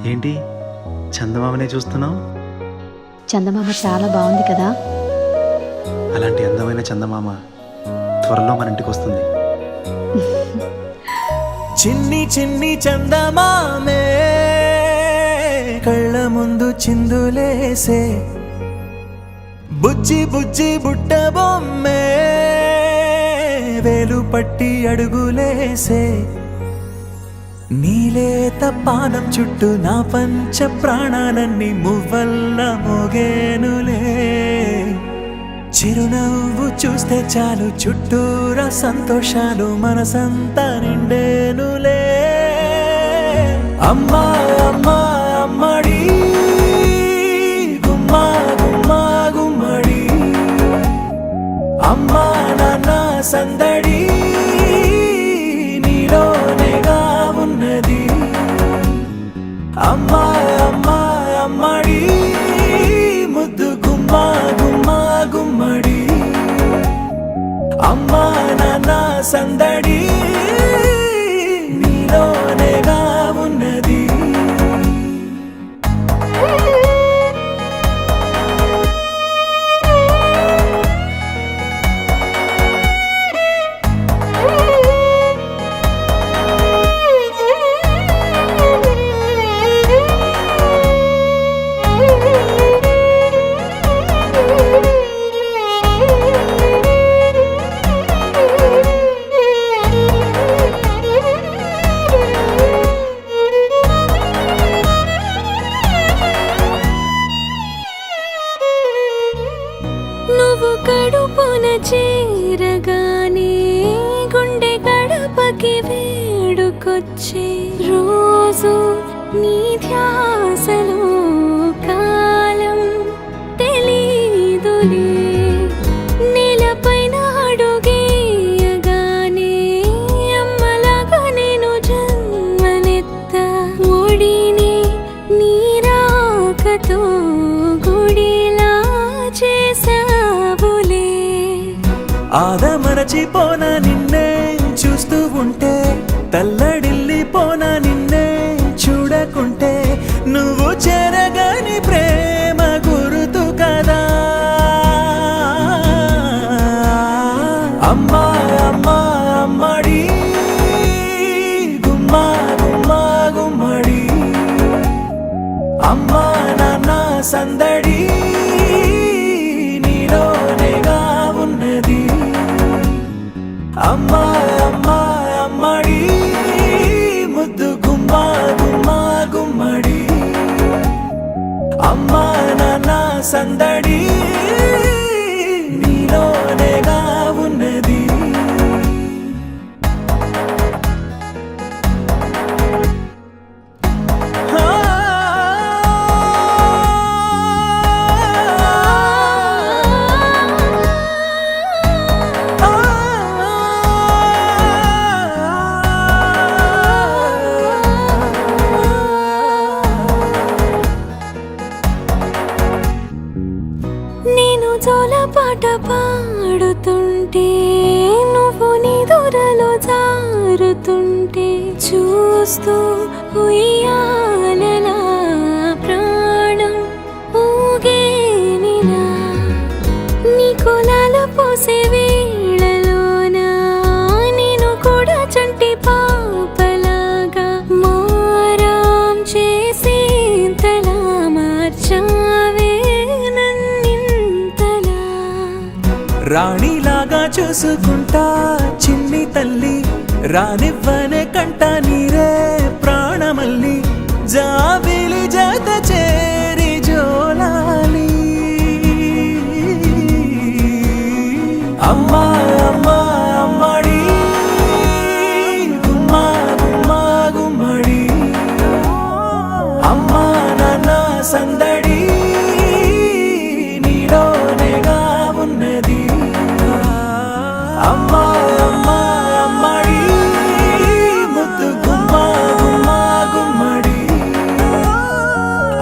ఏంటి చందమామనే చూస్తున్నావు? చందమామ చాలా బాగుంది కదా. అలాంటి అందమైన చందమామ త్వరలో మన ఇంటికి వస్తుంది. చిన్ని చిన్ని చందమామే కళ్ళ ముందు చిందులేసే, బుజ్జి బుజ్జి బుట్ట బొమ్మే వేలు పట్టి అడుగులేసే, నీలేత పానం చుట్టూ నా పంచ ప్రాణాలన్నీ మువ్వల్ల మోగేనులే. చిరునవ్వు చూస్తే చాలు చుట్టూరా సంతోషాలు మనసంతా నిండేనులే. అమ్మా అమ్మా అమ్మడి గుమ్మా గుమ్మా గుమ్మడి, అమ్మా నాన్న సందడి నీలోనేగా ఉన్నది. అమ్మా అమ్మా అమ్మడి ముద్దు గుమ్మా గుమ్మా గుమ్మడి, అమ్మా నాన్న సందడి నీలోనేగా ఉన్నది. నువ్వు కడుపున చేరగానే గుండె గడపకి వేడుకొచ్చే రోజు నీ ధ్యాసలో కాలం తెలీదులే. నేలపైన అడుగేయగానే అమ్మలాగా నేను జన్మనెత్త, ఒడిని నీ రాకతో గుడిలా చేసావులే. ఆదమరచిపోన నిన్నే చూస్తూ ఉంటే, తల్లడిల్లిపోన నిన్నే చూడకుంటే, నువ్వు చెరగని ప్రేమ గురుతు కదా. అమ్మా అమ్మా అమ్మడి గుమ్మా గుమ్మా గుమ్మడి, అమ్మా నాన్న సందడి నీలోనేగా ఉన్నది. అమ్మా అమ్మా అమ్మడి ముద్దు గుమ్మా గుమ్మా గుమ్మడి, అమ్మా నాన్న సందడి నీలోనేగా ఉన్నది. నేను జోలపాట పాడుతుంటే, నువ్వు నిదురలో జారుతుంటే, చూస్తూ ఉయ్యాలలా ప్రాణం ఊగేనిలా. నీ కులాల పోసే వేళలోన నేను కూడా చంటి పాపలాగా మారాం చేసేంతలా మార్చావే నన్నింతలా. రాణిలాగా చూసుకుంటా చిన్ని తల్లి, రానివ్వనే కంట నీరే ప్రాణమల్లి, జాబిలి జత చేరి జోలాలి. అమ్మా అమ్మా అమ్మడి గుమ్మా గుమ్మా గుమ్మడి, అమ్మా నాన్న సందడి నీలోనేగా ఉన్నది. అమ్మా అమ్మా అమ్మడి ముద్దు గుమ్మా గుమ్మా గుమ్మడి,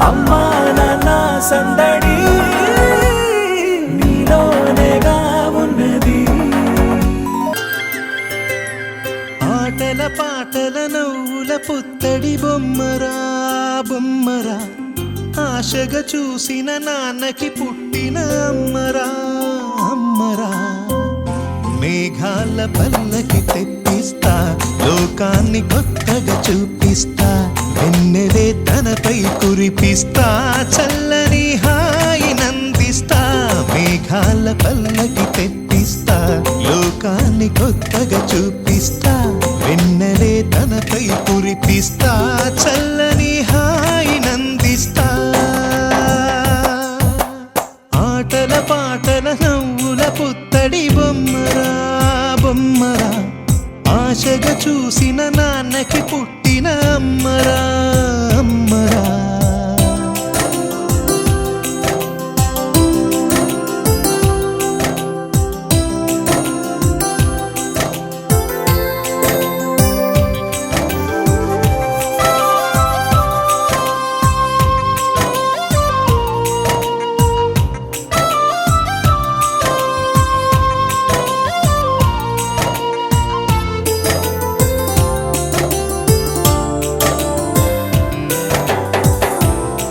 అమ్మా నాన్న సందడి నీలోనేగా ఉన్నది. ఆటల పాటల నవ్వుల పుత్తడి బొమ్మరా బొమ్మరా ఆశగా చూసిన నాన్నకి పుట్టిన అమ్మరా అమ్మరా మేఘాల పల్లకి తెప్పిస్తా లోకాన్ని కొత్తగా చూపిస్తా వెన్నెలే తనపై కురిపిస్తా చల్లని హాయి నందిస్తా మేఘాల పల్లకి తెప్పిస్తా లోకాన్ని కొత్తగా చూపిస్తా వెన్నెలే తనపై కురిపిస్తా చల్లని హాయి నందిస్తా ఆటల పాటల నవ్వుల పుత్తడి బొమ్మరా బొమ్మరా ఆశగా చూసిన నాన్నకి పుట్టిన అమ్మరా అమ్మరా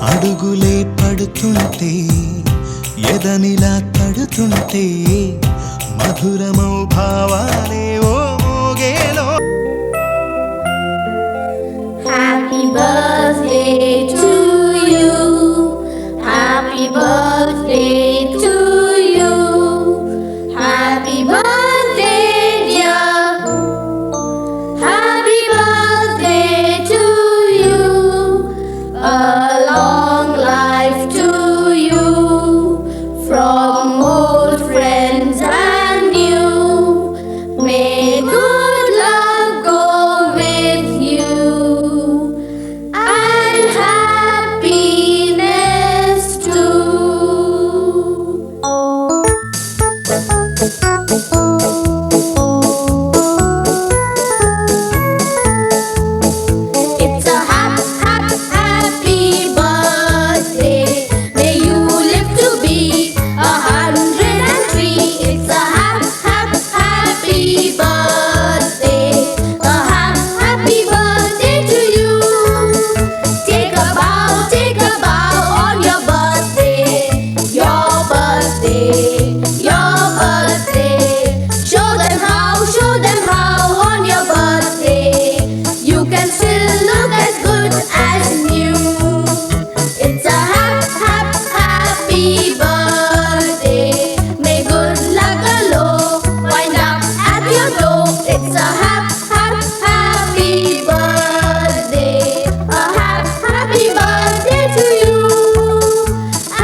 అడుగులే పడుతుంటే ఎదనిలా తడుతుంటే మధురమౌ భావాలే ఓ మోగేలో Happy birthday to you. Happy birthday